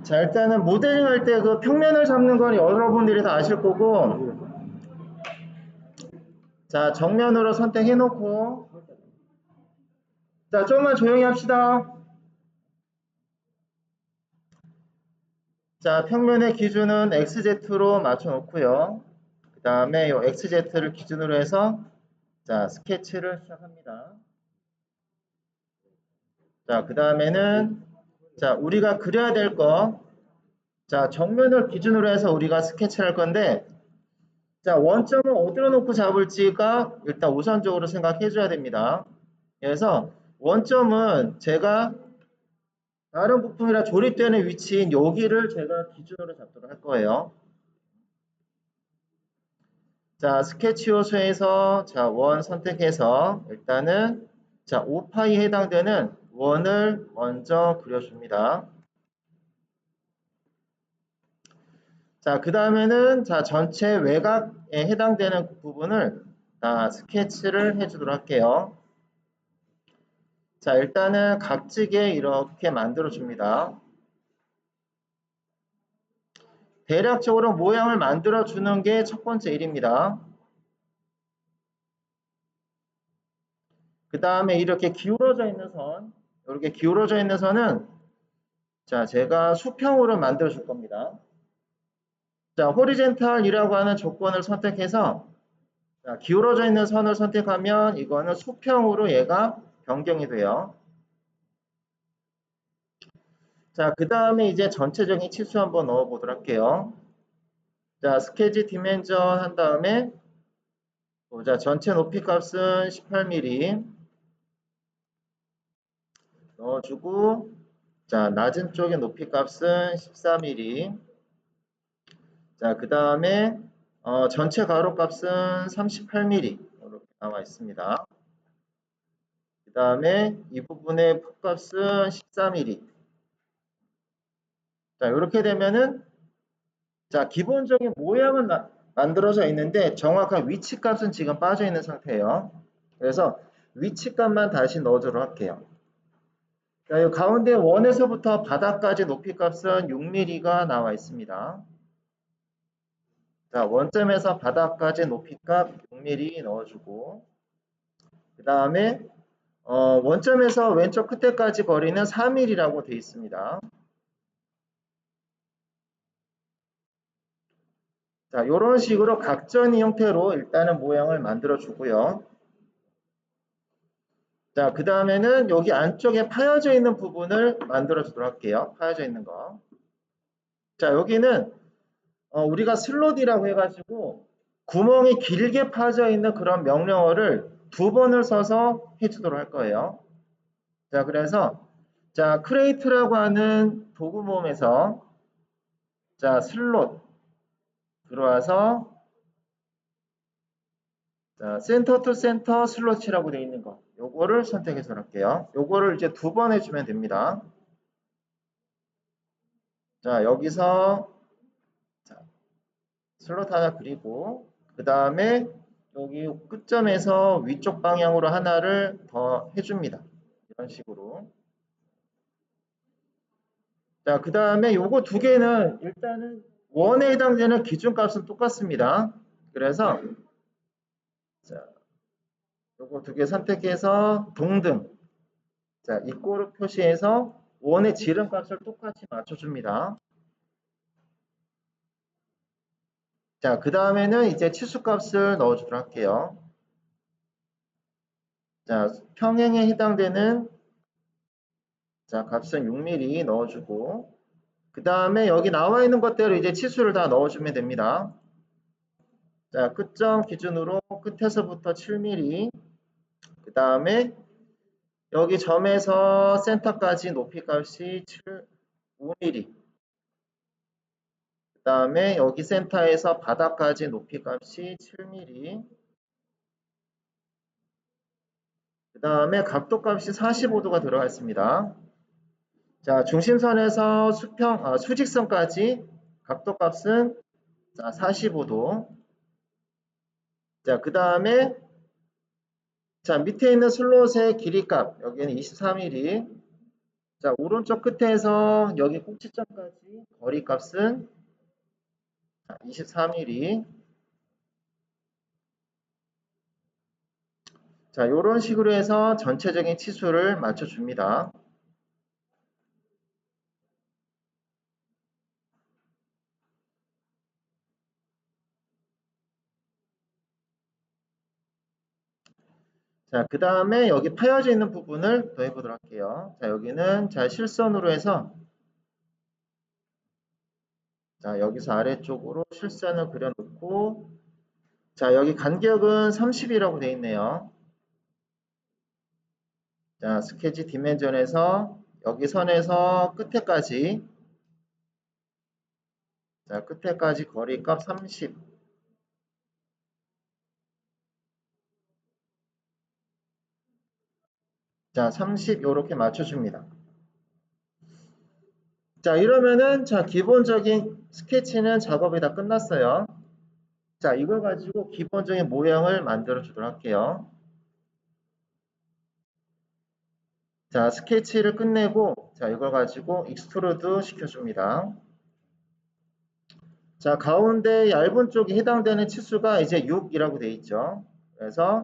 자, 일단은 모델링 할 때 그 평면을 잡는 건 여러분들이 다 아실 거고, 자, 정면으로 선택해 놓고, 자, 좀만 조용히 합시다. 자, 평면의 기준은 XZ로 맞춰 놓고요. 그 다음에 이 XZ를 기준으로 해서, 자, 스케치를 시작합니다. 자, 그 다음에는, 자, 우리가 그려야 될 거, 자, 정면을 기준으로 해서 우리가 스케치를 할 건데, 자, 원점을 어디로 놓고 잡을지가 일단 우선적으로 생각해 줘야 됩니다. 그래서 원점은 제가 다른 부품이랑 조립되는 위치인 여기를 제가 기준으로 잡도록 할 거예요. 자, 스케치 요소에서 자, 원 선택해서 일단은 자, 5파이에 해당되는 원을 먼저 그려줍니다. 자, 그 다음에는 자, 전체 외곽에 해당되는 부분을 스케치를 해주도록 할게요. 자, 일단은 각지게 이렇게 만들어 줍니다. 대략적으로 모양을 만들어 주는 게 첫 번째 일입니다. 그 다음에 이렇게 기울어져 있는 선, 이렇게 기울어져 있는 선은 자, 제가 수평으로 만들어 줄 겁니다. 자, 호리젠탈이라고 하는 조건을 선택해서 자, 기울어져 있는 선을 선택하면 이거는 수평으로 얘가 변경이 돼요. 자, 그 다음에 이제 전체적인 치수 한번 넣어 보도록 할게요. 자, 스케치 디멘전 한 다음에 자, 전체 높이 값은 18mm 넣어주고, 자, 낮은 쪽의 높이 값은 14mm. 자, 그 다음에 전체 가로 값은 38mm 이렇게 나와 있습니다. 그 다음에 이 부분의 폭값은 14mm. 자, 이렇게 되면은 자, 기본적인 모양은 만들어져 있는데 정확한 위치 값은 지금 빠져 있는 상태예요. 그래서 위치 값만 다시 넣어주도록 할게요. 자, 이 가운데 원에서부터 바닥까지 높이 값은 6mm가 나와 있습니다. 자, 원점에서 바닥까지 높이 값 6mm 넣어주고, 그 다음에 원점에서 왼쪽 끝에까지 거리는 4mm라고 되어 있습니다. 자, 이런 식으로 각선의 형태로 일단은 모양을 만들어 주고요. 자, 그 다음에는 여기 안쪽에 파여져 있는 부분을 만들어 주도록 할게요. 파여져 있는 거. 자, 여기는 우리가 슬롯이라고 해가지고 구멍이 길게 파져 있는 그런 명령어를 두 번을 써서 해주도록 할 거예요. 자, 그래서 자, 크레이트라고 하는 도구 모음에서 자, 슬롯 들어와서 자, 센터 투 센터 슬롯이라고 되어 있는 거. 요거를 선택해서 할게요. 요거를 이제 두 번 해주면 됩니다. 자, 여기서 자, 슬롯 하나 그리고 그 다음에 여기 끝점에서 위쪽 방향으로 하나를 더 해줍니다. 이런 식으로. 자, 그 다음에 요거 두 개는 일단은 원에 해당되는 기준값은 똑같습니다. 그래서 자, 요거 두 개 선택해서 동등. 자, 이꼬르 표시해서 원의 지름값을 똑같이 맞춰줍니다. 자, 그 다음에는 이제 치수값을 넣어주도록 할게요. 자, 평행에 해당되는 자, 값은 6mm 넣어주고, 그 다음에 여기 나와 있는 것대로 이제 치수를 다 넣어주면 됩니다. 자, 끝점 기준으로 끝에서부터 7mm, 그 다음에 여기 점에서 센터까지 높이 값이 5mm, 그 다음에 여기 센터에서 바닥까지 높이 값이 7mm, 그 다음에 각도 값이 45도가 들어가 있습니다. 자, 중심선에서 수직선까지 각도 값은 자, 45도. 자, 그 다음에 자, 밑에 있는 슬롯의 길이 값, 여기는 23mm. 자, 오른쪽 끝에서 여기 꼭지점까지 거리 값은 24mm. 자, 이런 식으로 해서 전체적인 치수를 맞춰줍니다. 자, 그 다음에 여기 파여져 있는 부분을 더 해보도록 할게요. 자, 여기는 자, 실선으로 해서 자, 여기서 아래쪽으로 실선을 그려놓고 자, 여기 간격은 30이라고 되어 있네요. 자, 스케치 디멘전에서 여기 선에서 끝에까지 자, 끝에까지 거리값 30. 자, 30 요렇게 맞춰줍니다. 자, 이러면은 자, 기본적인 스케치는 작업이 다 끝났어요. 자, 이걸 가지고 기본적인 모형을 만들어 주도록 할게요. 자, 스케치를 끝내고 자, 이걸 가지고 익스트루드 시켜줍니다. 자, 가운데 얇은 쪽에 해당되는 치수가 이제 6이라고 되어 있죠. 그래서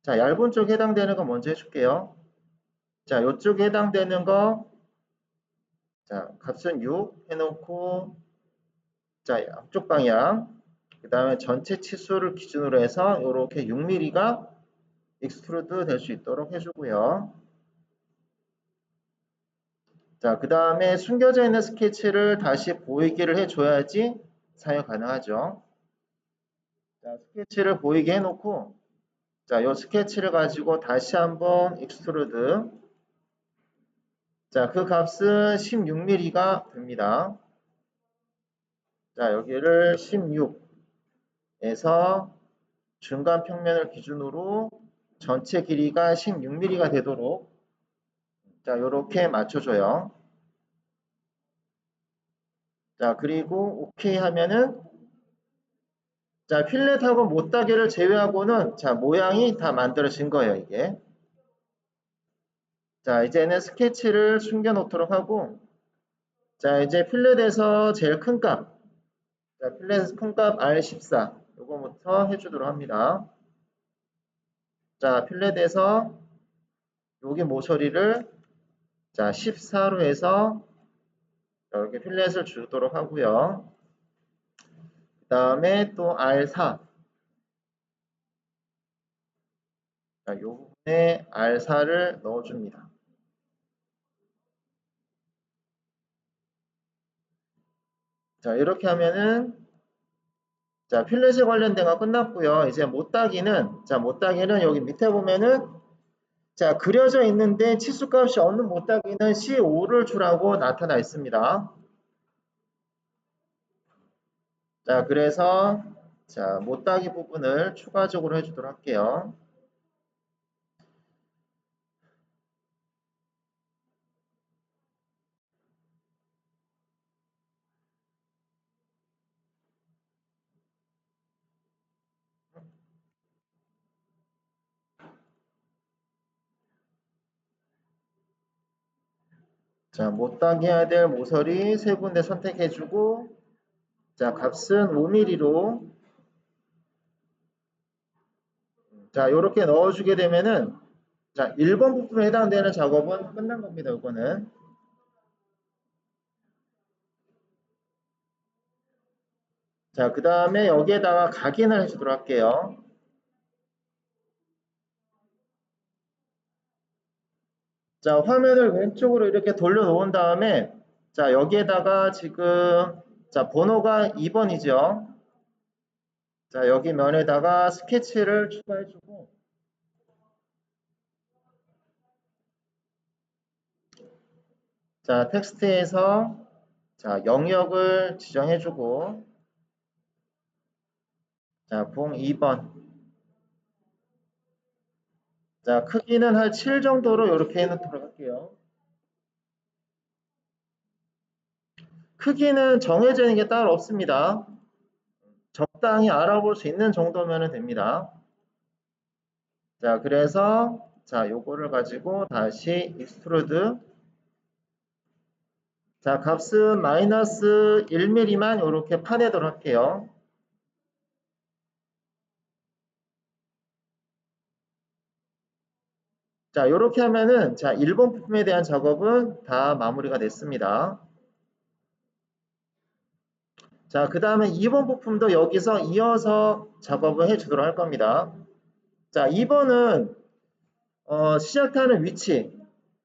자, 얇은 쪽에 해당되는 거 먼저 해줄게요. 자, 이쪽에 해당되는 거 자, 값은 6 해놓고 자, 앞쪽 방향 그 다음에 전체 치수를 기준으로 해서 이렇게 6mm가 익스트루드 될 수 있도록 해주고요. 자, 그 다음에 숨겨져 있는 스케치를 다시 보이기를 해줘야지 사용 가능하죠. 자, 스케치를 보이게 해놓고 자, 이 스케치를 가지고 다시 한번 익스트루드 자, 그 값은 16mm가 됩니다. 자, 여기를 16에서 중간 평면을 기준으로 전체 길이가 16mm가 되도록 자, 요렇게 맞춰줘요. 자, 그리고 오케이 하면은 자, 필렛하고 못따개를 제외하고는 자, 모양이 다 만들어진 거예요, 이게. 자, 이제는 스케치를 숨겨 놓도록 하고 자, 이제 필렛에서 제일 큰 값. 자, 필렛에서 큰 값 R14. 요거부터 해주도록 합니다. 자, 필렛에서 여기 모서리를 자, 14로 해서 이렇게 필렛을 주도록 하고요. 그 다음에 또 R4. 자, 요 부분에 R4를 넣어줍니다. 자, 이렇게 하면은 자, 필렛에 관련된 거 끝났고요. 이제 못따기는 자, 못따기는 여기 밑에 보면은 자, 그려져 있는데 치수값이 없는 못따기는 C5를 주라고 나타나 있습니다. 자, 그래서 자, 못따기 부분을 추가적으로 해주도록 할게요. 자, 못따기 해야 될 모서리 세 군데 선택해주고 자, 값은 5mm로 자, 이렇게 넣어주게 되면은 자, 1번 부분에 해당되는 작업은 끝난 겁니다. 이거는. 자, 그 다음에 여기에다가 각인을 해주도록 할게요. 자, 화면을 왼쪽으로 이렇게 돌려 놓은 다음에 자, 여기에다가 지금 자, 번호가 2번이죠. 자, 여기 면에다가 스케치를 추가해주고 자, 텍스트에서 자, 영역을 지정해주고 자, 봉 2번 자, 크기는 한 7 정도로 이렇게 해놓도록 할게요. 크기는 정해져 있는 게 따로 없습니다. 적당히 알아볼 수 있는 정도면 됩니다. 자, 그래서 자, 요거를 가지고 다시 익스트루드 자, 값은 마이너스 1mm만 이렇게 파내도록 할게요. 자, 이렇게 하면은, 자, 1번 부품에 대한 작업은 다 마무리가 됐습니다. 자, 그 다음에 2번 부품도 여기서 이어서 작업을 해주도록 할 겁니다. 자, 2번은, 시작하는 위치.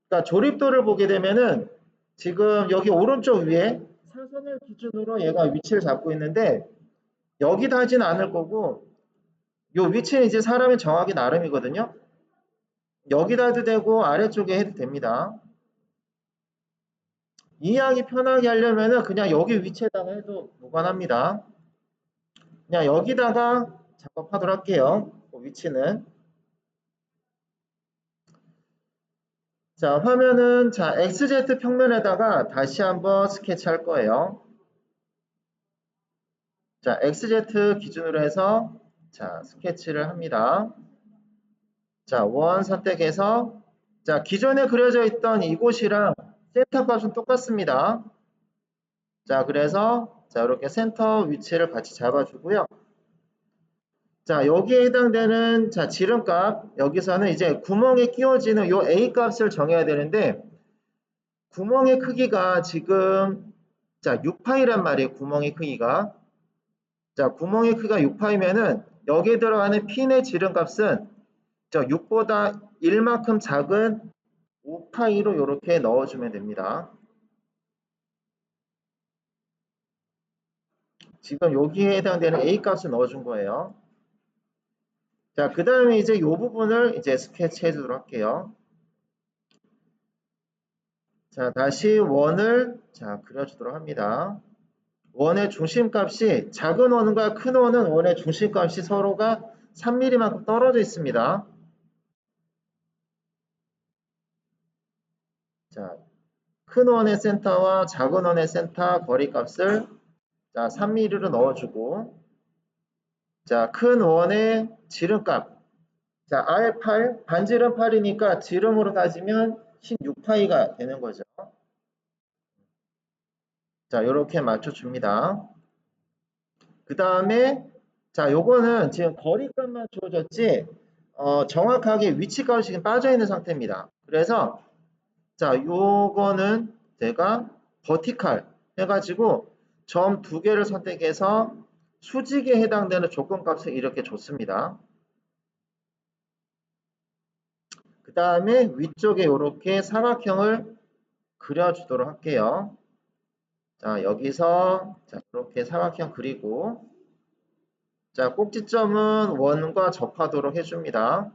그러니까 조립도를 보게 되면은, 지금 여기 오른쪽 위에 사선을 기준으로 얘가 위치를 잡고 있는데, 여기다 하지는 않을 거고, 요 위치는 이제 사람이 정하기 나름이거든요. 여기다 해도 되고, 아래쪽에 해도 됩니다. 이해하기 편하게 하려면은 그냥 여기 위치에다가 해도 무관합니다. 그냥 여기다가 작업하도록 할게요. 그 위치는. 자, 화면은 자, XZ 평면에다가 다시 한번 스케치 할 거예요. 자, XZ 기준으로 해서 자, 스케치를 합니다. 자, 원 선택해서 자, 기존에 그려져 있던 이곳이랑 센터 값은 똑같습니다. 자, 그래서 자, 이렇게 센터 위치를 같이 잡아주고요. 자, 여기에 해당되는 자, 지름값 여기서는 이제 구멍에 끼워지는 요 A 값을 정해야 되는데 구멍의 크기가 지금 자, 6파이란 말이에요. 구멍의 크기가. 자, 구멍의 크기가 6파이면은 여기에 들어가는 핀의 지름값은 저 6보다 1만큼 작은 5파이로 이렇게 넣어주면 됩니다. 지금 여기에 해당되는 A 값을 넣어준 거예요. 자, 그 다음에 이제 이 부분을 이제 스케치 해주도록 할게요. 자, 다시 원을 자, 그려주도록 합니다. 원의 중심값이 작은 원과 큰 원은 원의 중심값이 서로가 3mm만큼 떨어져 있습니다. 자, 큰 원의 센터와 작은 원의 센터 거리값을 자, 3mm로 넣어주고 자, 큰 원의 지름값 자, R8 반지름 8이니까 지름으로 따지면 16파이가 되는 거죠. 자, 이렇게 맞춰줍니다. 그 다음에 자, 요거는 지금 거리값만 주어졌지 정확하게 위치값이 지금 빠져있는 상태입니다. 그래서 자, 요거는 제가 버티칼 해가지고 점 두 개를 선택해서 수직에 해당되는 조건값을 이렇게 줬습니다. 그 다음에 위쪽에 이렇게 사각형을 그려주도록 할게요. 자, 여기서 자, 이렇게 사각형 그리고 자, 꼭지점은 원과 접하도록 해줍니다.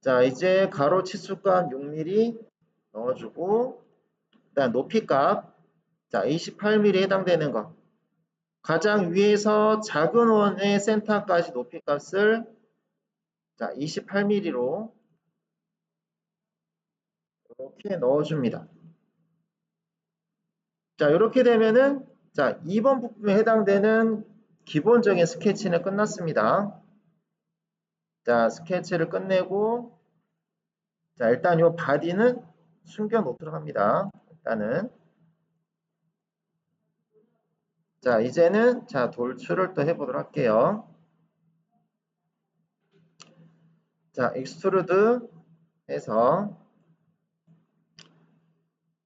자, 이제 가로 치수값 6mm 넣어주고 일단 높이값 자, 28mm에 해당되는 거 가장 위에서 작은 원의 센터까지 높이값을 자, 28mm로 이렇게 넣어줍니다. 자, 이렇게 되면은 자, 2번 부품에 해당되는 기본적인 스케치는 끝났습니다. 자, 스케치를 끝내고 자, 일단 이 바디는 숨겨 놓도록 합니다. 일단은 자, 이제는 자, 돌출을 또 해보도록 할게요. 자, 익스트루드 해서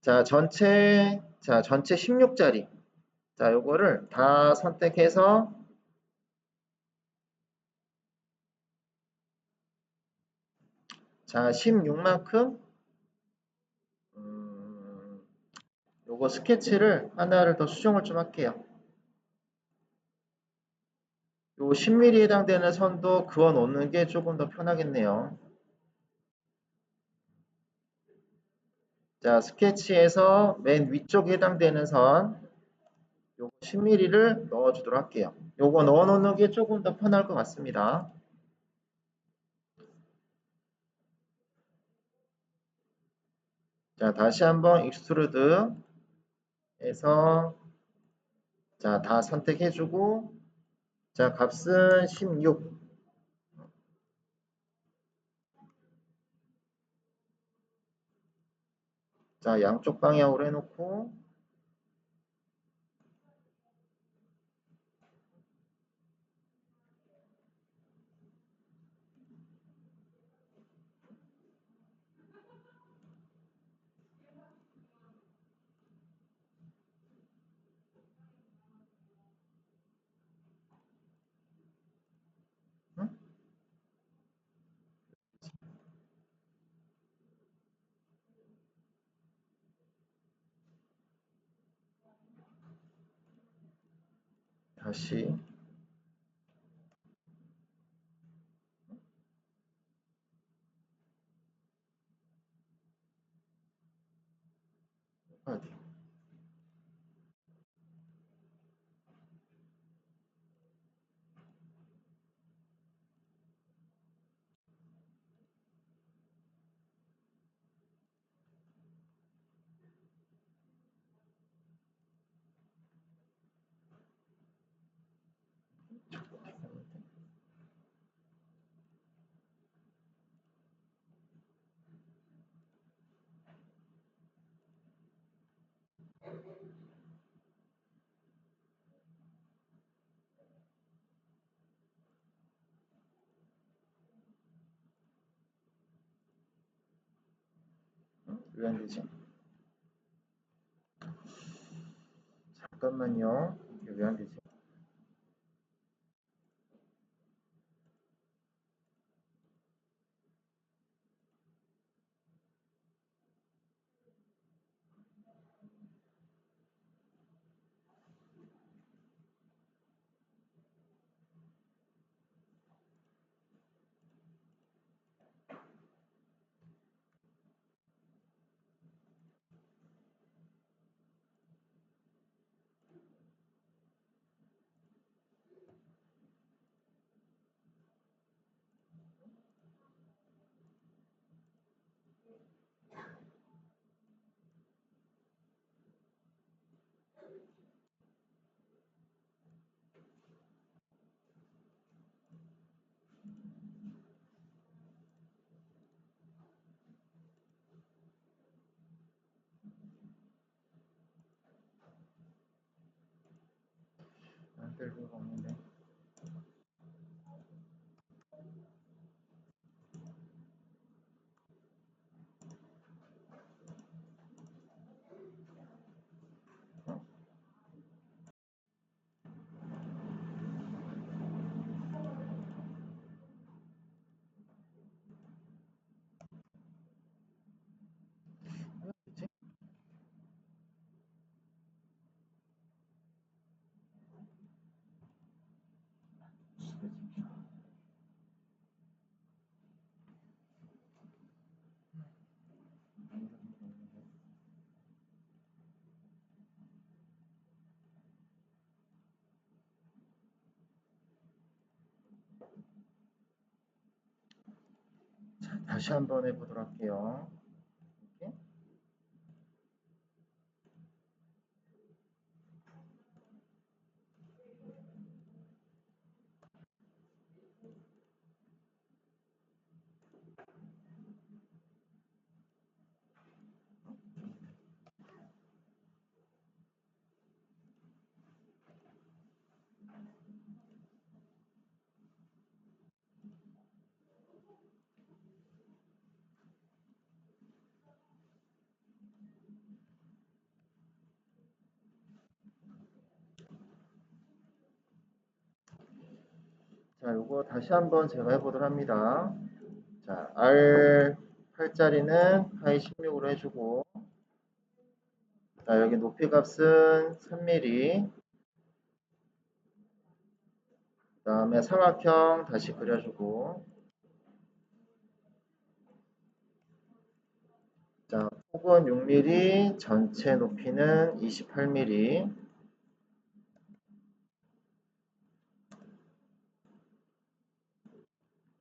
자, 전체 16짜리 자, 요거를 다 선택해서 자, 16만큼 요거 스케치를 하나를 더 수정을 좀 할게요. 요 10mm에 해당되는 선도 그어 놓는 게 조금 더 편하겠네요. 자, 스케치에서 맨 위쪽에 해당되는 선 요거 10mm를 넣어주도록 할게요. 요거 넣어놓는 게 조금 더 편할 것 같습니다. 자, 다시 한번 익스트루드 해서 자, 다 선택해주고 자, 값은 16 자, 양쪽 방향으로 해놓고 응? 다시 어디? 응? 왜 안 되지? 잠깐만요. 이게 왜 안 되지? 안 될 리가 없는데. 뭐지? 자, 다시 한번 해보도록 할게요. 이렇게. 자, 요거 다시 한번 제가 해보도록 합니다. 자, R 8짜리는 파이 16으로 해주고, 자, 여기 높이 값은 3mm, 그 다음에 삼각형 다시 그려주고, 자, 폭은 6mm, 전체 높이는 28mm,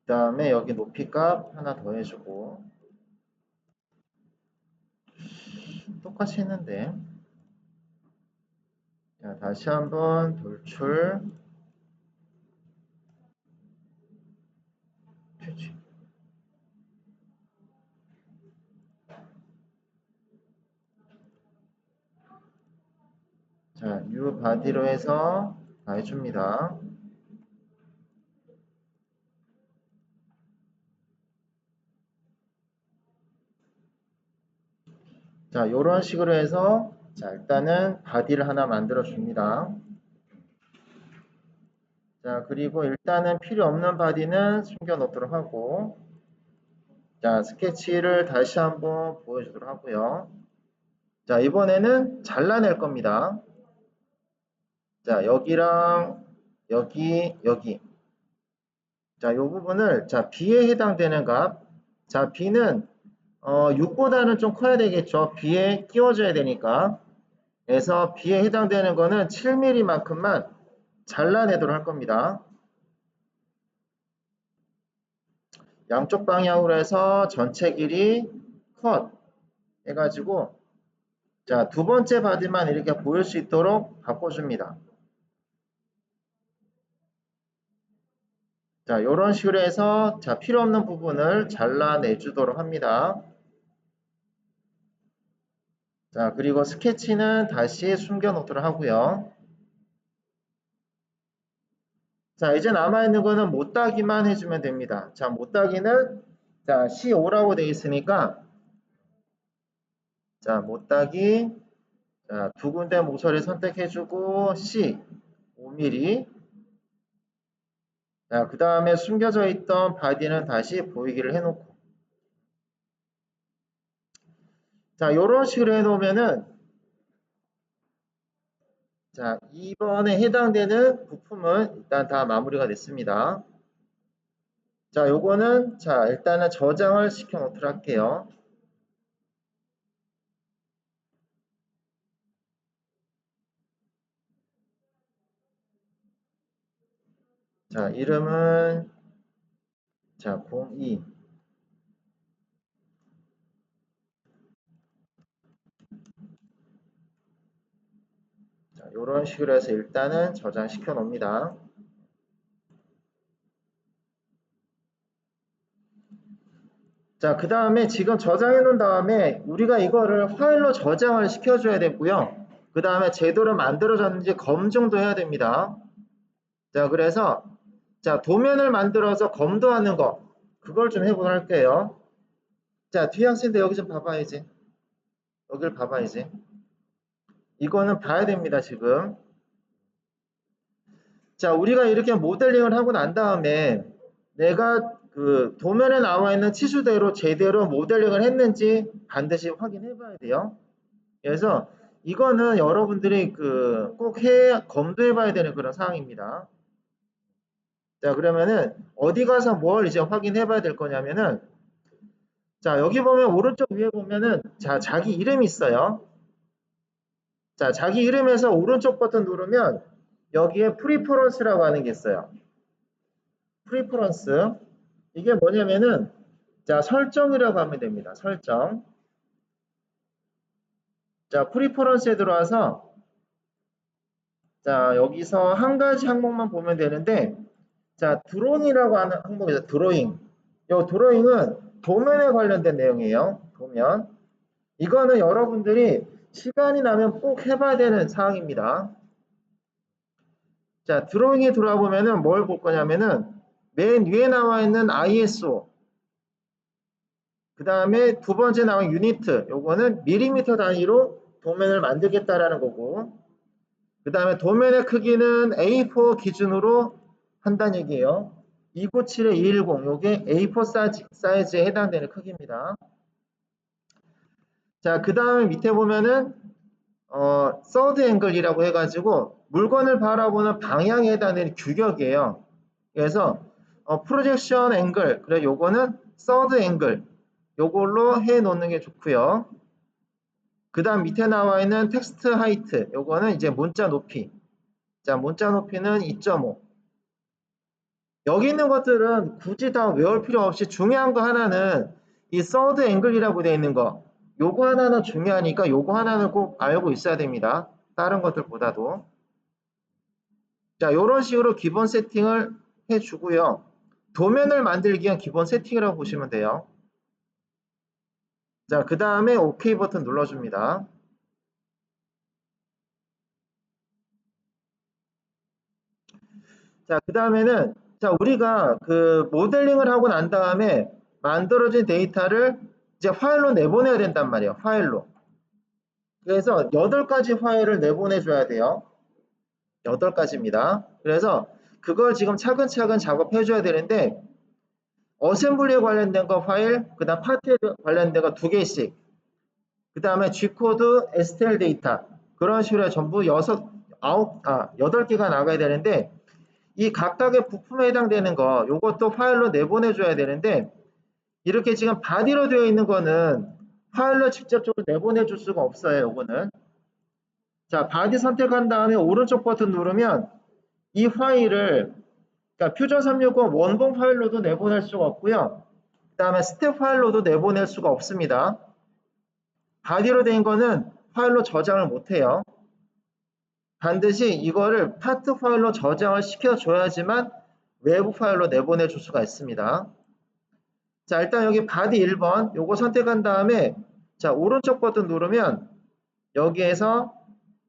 그 다음에 여기 높이 값 하나 더 해주고, 똑같이 했는데, 자, 다시 한번 돌출, 휴지. 자, new body로 해서 다 해줍니다. 자, 요런 식으로 해서 자, 일단은 바디를 하나 만들어 줍니다. 자, 그리고 일단은 필요 없는 바디는 숨겨 놓도록 하고, 자, 스케치를 다시 한번 보여주도록 하고요. 자, 이번에는 잘라낼 겁니다. 자, 여기랑 여기. 자, 요 부분을 자, B에 해당되는 값. 자, B는 6보다는 좀 커야 되겠죠. B에 끼워줘야 되니까. 그래서 B에 해당되는 거는 7mm만큼만 잘라내도록 할 겁니다. 양쪽 방향으로 해서 전체 길이 컷 해가지고 자, 두 번째 바디만 이렇게 보일 수 있도록 바꿔줍니다. 자, 이런 식으로 해서 자, 필요 없는 부분을 잘라내 주도록 합니다. 자, 그리고 스케치는 다시 숨겨 놓도록 하고요. 자, 이제 남아있는 거는 못따기만 해주면 됩니다. 자, 못따기는 자, C5라고 되어 있으니까 자, 못따기 자, 두 군데 모서리 선택해주고 C 5mm 자, 그 다음에 숨겨져 있던 바디는 다시 보이기를 해놓고 자, 요런 식으로 해놓으면은 자, 2번에 해당되는 부품은 일단 다 마무리가 됐습니다. 자, 요거는 자, 일단은 저장을 시켜 놓도록 할게요. 자, 이름은 자, 02 자, 요런 식으로 해서 일단은 저장시켜 놓습니다. 자, 그 다음에 지금 저장해 놓은 다음에 우리가 이거를 파일로 저장을 시켜줘야 되고요. 그 다음에 제대로 만들어졌는지 검증도 해야 됩니다. 자, 그래서 자, 도면을 만들어서 검도하는 거 그걸 좀 해보도록 할게요. 자, 뒤에 학생들 여기 좀 봐봐야지. 여기를 봐봐야지. 이거는 봐야 됩니다, 지금. 자, 우리가 이렇게 모델링을 하고 난 다음에 내가 그 도면에 나와 있는 치수대로 제대로 모델링을 했는지 반드시 확인해 봐야 돼요. 그래서 이거는 여러분들이 그 꼭 검토해 봐야 되는 그런 사항입니다. 자, 그러면은 어디 가서 뭘 이제 확인해 봐야 될 거냐면은 자, 여기 보면 오른쪽 위에 보면은 자, 자기 이름이 있어요. 자, 자기 이름에서 오른쪽 버튼 누르면 여기에 프리퍼런스라고 하는 게 있어요. 프리퍼런스. 이게 뭐냐면은 자, 설정이라고 하면 됩니다. 설정. 자, 프리퍼런스에 들어와서 자, 여기서 한 가지 항목만 보면 되는데 자, 드론이라고 하는 항목이죠. 드로잉. 이 드로잉은 도면에 관련된 내용이에요. 도면. 이거는 여러분들이 시간이 나면 꼭 해봐야 되는 사항입니다. 자, 드로잉에 들어와 보면은 뭘 볼 거냐면은 맨 위에 나와 있는 ISO, 그 다음에 두 번째 나온 유니트, 요거는 밀리미터 단위로 도면을 만들겠다라는 거고, 그 다음에 도면의 크기는 A4 기준으로 한다는 얘기예요. 297에 210, 요게 A4 사이즈에 해당되는 크기입니다. 자, 그 다음에 밑에 보면은 서드 앵글이라고 해가지고 물건을 바라보는 방향에 해당되는 규격이에요. 그래서 프로젝션 앵글, 그래 요거는 서드 앵글, 요걸로 해 놓는 게 좋고요. 그 다음 밑에 나와 있는 텍스트 하이트, 요거는 이제 문자 높이. 자, 문자 높이는 2.5. 여기 있는 것들은 굳이 다 외울 필요 없이 중요한 거 하나는 이 서드 앵글이라고 되어 있는 거. 요거 하나는 중요하니까 요거 하나는 꼭 알고 있어야 됩니다. 다른 것들보다도. 자, 요런 식으로 기본 세팅을 해주고요. 도면을 만들기 위한 기본 세팅이라고 보시면 돼요. 자, 그 다음에 OK 버튼 눌러줍니다. 자, 그 다음에는, 자, 우리가 그 모델링을 하고 난 다음에 만들어진 데이터를 이제 파일로 내보내야 된단 말이에요. 파일로. 그래서 8가지 파일을 내보내줘야 돼요. 8가지입니다. 그래서 그걸 지금 차근차근 작업해줘야 되는데, 어셈블리에 관련된 거 파일, 그 다음 파트에 관련된 거 2개씩, 그 다음에 G코드, STL 데이터, 그런 식으로 전부 8개가 나가야 되는데, 이 각각의 부품에 해당되는 거, 요것도 파일로 내보내줘야 되는데, 이렇게 지금 바디로 되어 있는 거는 파일로 직접적으로 내보내줄 수가 없어요, 요거는. 자, 바디 선택한 다음에 오른쪽 버튼 누르면 이 파일을, 그러니까 퓨전 360 원본 파일로도 내보낼 수가 없고요. 그 다음에 스텝 파일로도 내보낼 수가 없습니다. 바디로 된 거는 파일로 저장을 못해요. 반드시 이거를 파트 파일로 저장을 시켜줘야지만 외부 파일로 내보내줄 수가 있습니다. 자, 일단 여기 바디 1번 요거 선택한 다음에 자, 오른쪽 버튼 누르면 여기에서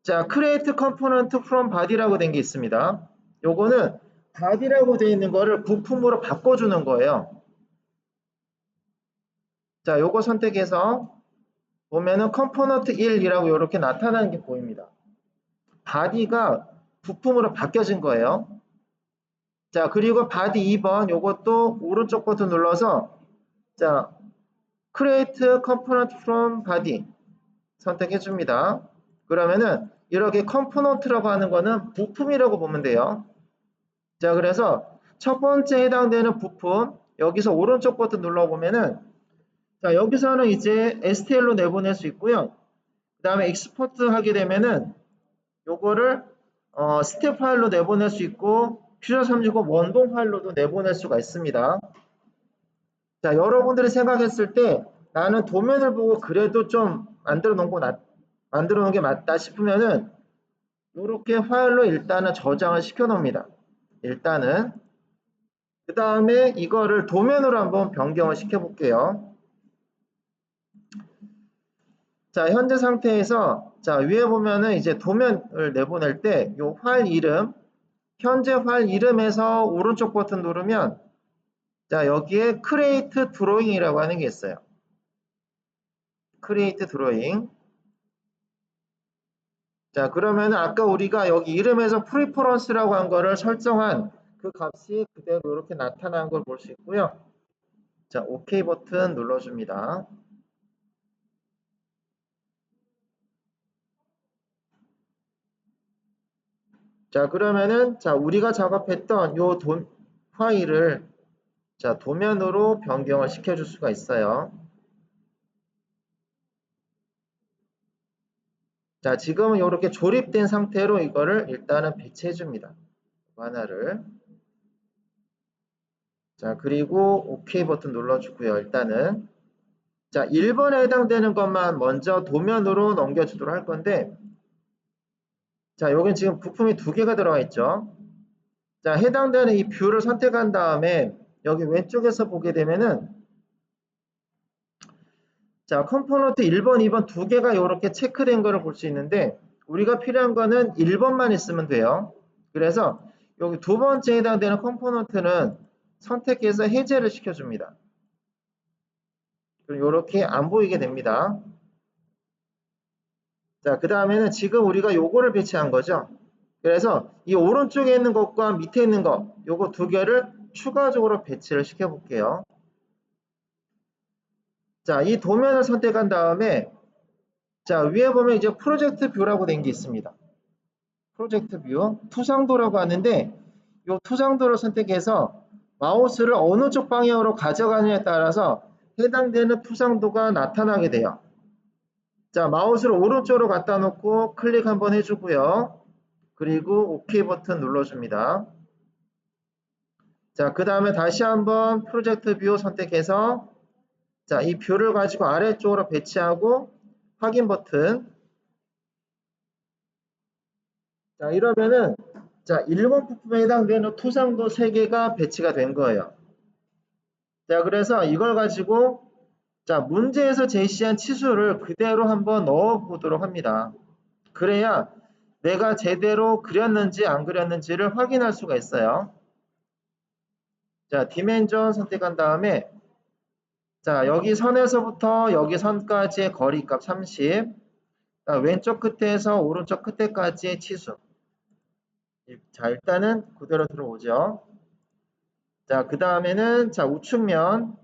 자, Create Component from Body라고 된 게 있습니다. 요거는 바디라고 되어 있는 거를 부품으로 바꿔주는 거예요. 자, 요거 선택해서 보면은 컴포넌트 1이라고 이렇게 나타나는 게 보입니다. 바디가 부품으로 바뀌어진 거예요. 자, 그리고 바디 2번 요것도 오른쪽 버튼 눌러서 자, Create Component from Body 선택해 줍니다. 그러면은 이렇게 컴포넌트라고 하는 거는 부품이라고 보면 돼요. 자, 그래서 첫 번째 해당되는 부품 여기서 오른쪽 버튼 눌러보면은 자, 여기서는 이제 STL로 내보낼 수 있고요. 그 다음에 익스포트 하게 되면은 요거를 스텝 파일로 내보낼 수 있고 퓨전 360 원본 파일로도 내보낼 수가 있습니다. 자, 여러분들이 생각했을 때 나는 도면을 보고 그래도 좀 만들어 놓은 게 맞다 싶으면은 이렇게 파일로 일단은 저장을 시켜 놓습니다. 일단은 그 다음에 이거를 도면으로 한번 변경을 시켜 볼게요. 자, 현재 상태에서 자, 위에 보면은 이제 도면을 내보낼 때 이 파일 이름, 현재 파일 이름에서 오른쪽 버튼 누르면 자, 여기에 Create Drawing이라고 하는 게 있어요. Create Drawing. 자, 그러면 아까 우리가 여기 이름에서 Preference라고 한 거를 설정한 그 값이 그대로 이렇게 나타난 걸 볼 수 있고요. 자, OK 버튼 눌러줍니다. 자, 그러면은 자, 우리가 작업했던 요 파일을 자, 도면으로 변경을 시켜줄 수가 있어요. 자, 지금은 이렇게 조립된 상태로 이거를 일단은 배치해 줍니다. 하나를. 자, 그리고 OK 버튼 눌러주고요. 일단은 자, 1번에 해당되는 것만 먼저 도면으로 넘겨주도록 할 건데 자, 여긴 지금 부품이 2개가 들어가 있죠. 자, 해당되는 이 뷰를 선택한 다음에 여기 왼쪽에서 보게 되면은 자, 컴포넌트 1번, 2번 2개가 이렇게 체크된 거를 볼 수 있는데 우리가 필요한 거는 1번만 있으면 돼요. 그래서 여기 2번째에 해당되는 컴포넌트는 선택해서 해제를 시켜줍니다. 그럼 이렇게 안 보이게 됩니다. 자, 그 다음에는 지금 우리가 요거를 배치한 거죠. 그래서 이 오른쪽에 있는 것과 밑에 있는 것, 요거 2개를 추가적으로 배치를 시켜 볼게요. 자, 이 도면을 선택한 다음에 자, 위에 보면 이제 프로젝트 뷰라고 된 게 있습니다. 프로젝트 뷰, 투상도라고 하는데 이 투상도를 선택해서 마우스를 어느 쪽 방향으로 가져가느냐에 따라서 해당되는 투상도가 나타나게 돼요. 자, 마우스를 오른쪽으로 갖다 놓고 클릭 한번 해주고요. 그리고 OK 버튼 눌러줍니다. 자, 그 다음에 다시 한번 프로젝트 뷰 선택해서 자, 이 뷰를 가지고 아래쪽으로 배치하고 확인 버튼. 자, 이러면은 자, 1번 부품에 해당되는 투상도 3개가 배치가 된 거예요. 자, 그래서 이걸 가지고 자, 문제에서 제시한 치수를 그대로 한번 넣어 보도록 합니다. 그래야 내가 제대로 그렸는지 안 그렸는지를 확인할 수가 있어요. 자, 디멘전 선택한 다음에 자, 여기 선에서부터 여기 선까지의 거리값 30, 왼쪽 끝에서 오른쪽 끝에까지의 치수. 자, 일단은 그대로 들어오죠. 자, 그 다음에는 자, 우측면.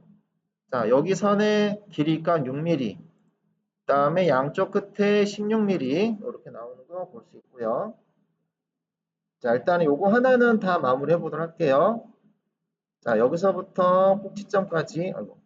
자, 여기 선의 길이값 6mm. 그 다음에 양쪽 끝에 16mm. 이렇게 나오는 거 볼 수 있고요. 자, 일단은 요거 하나는 다 마무리해 보도록 할게요. 자, 여기서부터 꼭지점까지. 아이고.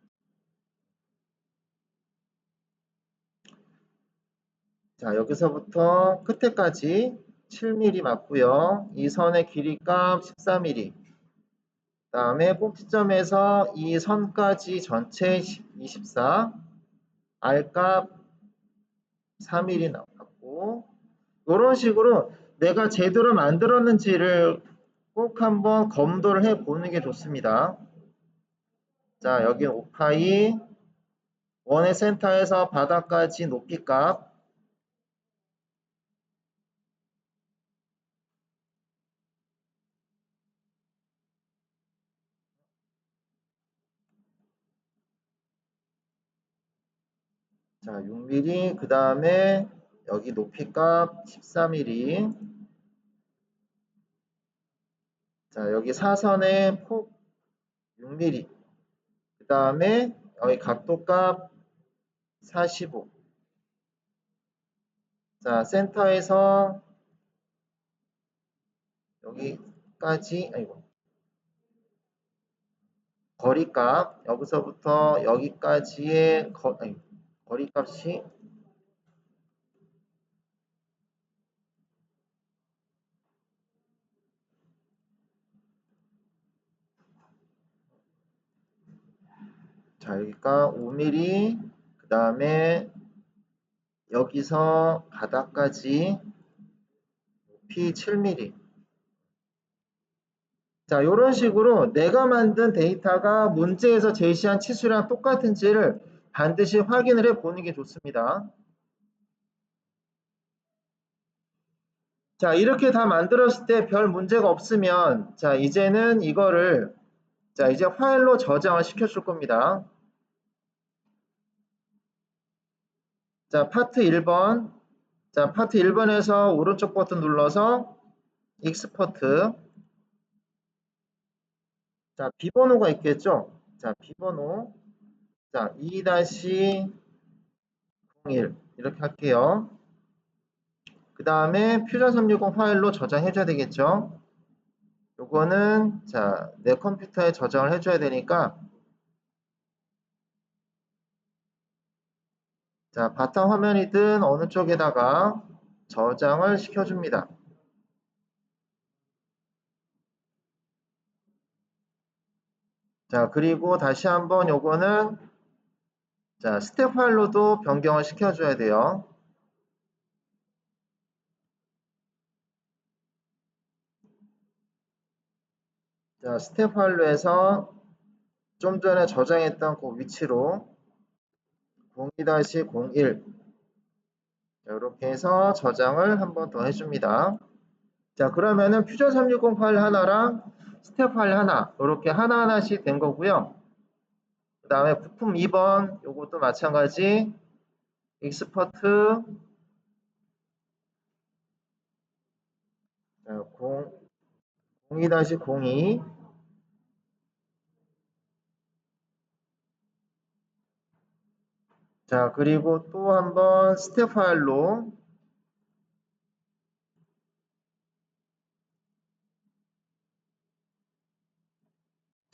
자, 여기서부터 끝에까지 7mm 맞고요. 이 선의 길이값 14mm. 그 다음에 꼭지점에서 이 선까지 전체 24, R값 4mm 나왔고, 이런 식으로 내가 제대로 만들었는지를 꼭 한번 검도를 해 보는 게 좋습니다. 자, 여기 5파이, 원의 센터에서 바닥까지 높이값, 자, 6mm, 그 다음에 여기 높이값 14mm, 자, 여기 사선의 폭 6mm, 그 다음에 여기 각도값 45. 자, 센터에서 여기까지, 아이고, 거리값, 여기서부터 여기까지의 거리값이, 자, 여기가 5mm, 그 다음에 여기서 바닥까지 높이 7mm. 자, 이런 식으로 내가 만든 데이터가 문제에서 제시한 치수랑 똑같은지를 반드시 확인을 해 보는 게 좋습니다. 자, 이렇게 다 만들었을 때 별 문제가 없으면, 자, 이제는 이거를, 자, 이제 파일로 저장을 시켜줄 겁니다. 자, 파트 1번. 자, 파트 1번에서 오른쪽 버튼 눌러서 익스포트. 자, 비번호가 있겠죠? 자, 비번호. 자, 2-01 이렇게 할게요. 그 다음에 퓨전 360 파일로 저장해줘야 되겠죠? 요거는 자, 내 컴퓨터에 저장을 해줘야 되니까 자, 바탕 화면이든 어느 쪽에다가 저장을 시켜줍니다. 자, 그리고 다시 한번 요거는 자, 스텝 파일로도 변경을 시켜줘야 돼요. 자, 스텝 파일로 해서 좀 전에 저장했던 그 위치로 02-01 이렇게 해서 저장을 한 번 더 해줍니다. 자, 그러면은 퓨전 360 파일 하나랑 스텝 파일 하나 이렇게 하나하나씩 된 거고요. 그 다음에 부품 2번 요것도 마찬가지 익스퍼트 02-02 자, 그리고 또 한번 스텝 파일로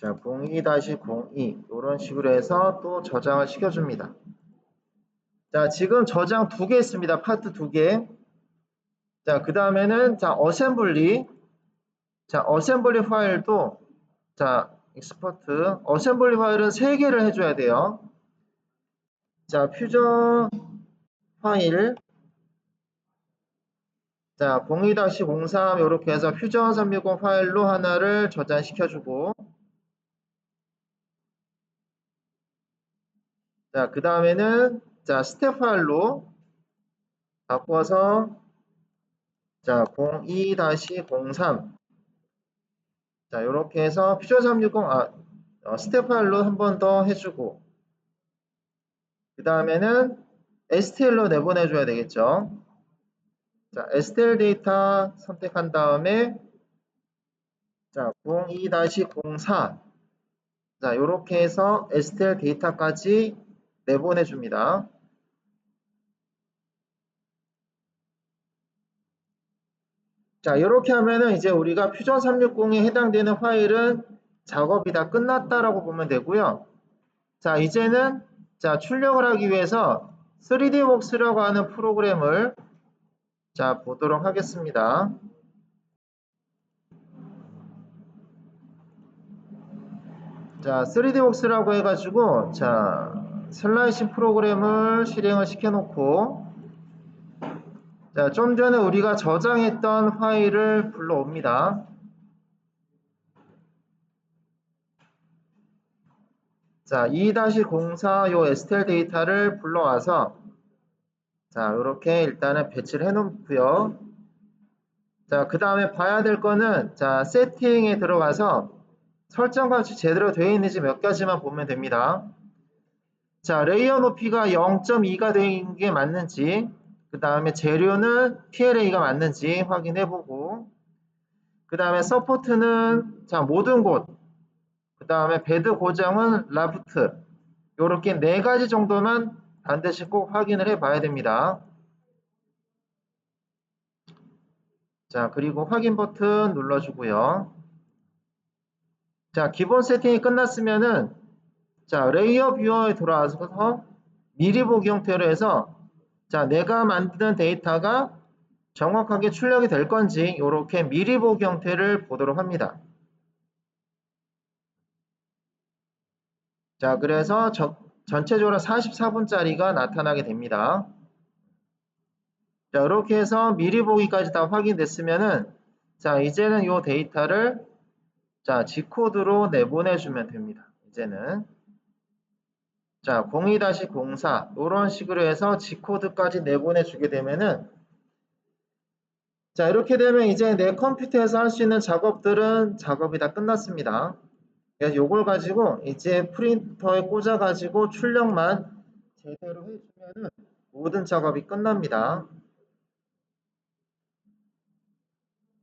자, 02-02 이런 식으로 해서 또 저장을 시켜줍니다. 자, 지금 저장 2개 있습니다. 파트 2개. 자, 그 다음에는 자, 어셈블리. 자, 어셈블리 파일도 자, 익스포트. 어셈블리 파일은 3개를 해줘야 돼요. 자, 퓨전 파일. 자, 02-03 이렇게 해서 퓨전 360 파일로 하나를 저장시켜주고 자, 그 다음에는 자, 스텝 파일로 바꿔서 자, 02-03. 자, 이렇게 해서 퓨전 360, 스텝 파일로 한 번 더 해주고, 그 다음에는 STL로 내보내줘야 되겠죠. 자, STL 데이터 선택한 다음에, 자, 02-04. 자, 이렇게 해서 STL 데이터까지 내보내줍니다. 자, 이렇게 하면은 이제 우리가 퓨전 360에 해당되는 파일은 작업이 다 끝났다라고 보면 되고요. 자, 이제는 자, 출력을 하기 위해서 3D웍스라고 하는 프로그램을 자, 보도록 하겠습니다. 자, 3D웍스라고 해가지고 자, 슬라이싱 프로그램을 실행을 시켜놓고 자, 좀 전에 우리가 저장했던 파일을 불러옵니다. 자, 2-04 요 STL 데이터를 불러와서 자, 이렇게 일단은 배치를 해놓고요. 자, 그 다음에 봐야 될 거는 자, 세팅에 들어가서 설정과 제대로 되어 있는지 몇 가지만 보면 됩니다. 자, 레이어 높이가 0.2가 된 게 맞는지, 그 다음에 재료는 PLA가 맞는지 확인해 보고, 그 다음에 서포트는 자, 모든 곳, 그 다음에 베드 고정은 라프트, 요렇게 4가지 정도만 반드시 꼭 확인을 해 봐야 됩니다. 자, 그리고 확인 버튼 눌러주고요. 자, 기본 세팅이 끝났으면은 자, 레이어 뷰어에 들어와서 미리 보기 형태로 해서 자, 내가 만드는 데이터가 정확하게 출력이 될 건지 이렇게 미리 보기 형태를 보도록 합니다. 자, 그래서 전체적으로 44분짜리가 나타나게 됩니다. 자, 이렇게 해서 미리 보기까지 다 확인됐으면은 자, 이제는 이 데이터를 자, G코드로 내보내주면 됩니다. 이제는 자, 02-04 이런 식으로 해서 G코드까지 내보내주게 되면은 자, 이렇게 되면 이제 내 컴퓨터에서 할 수 있는 작업들은 작업이 다 끝났습니다. 그래서 이걸 가지고 이제 프린터에 꽂아 가지고 출력만 제대로 해주면은 모든 작업이 끝납니다.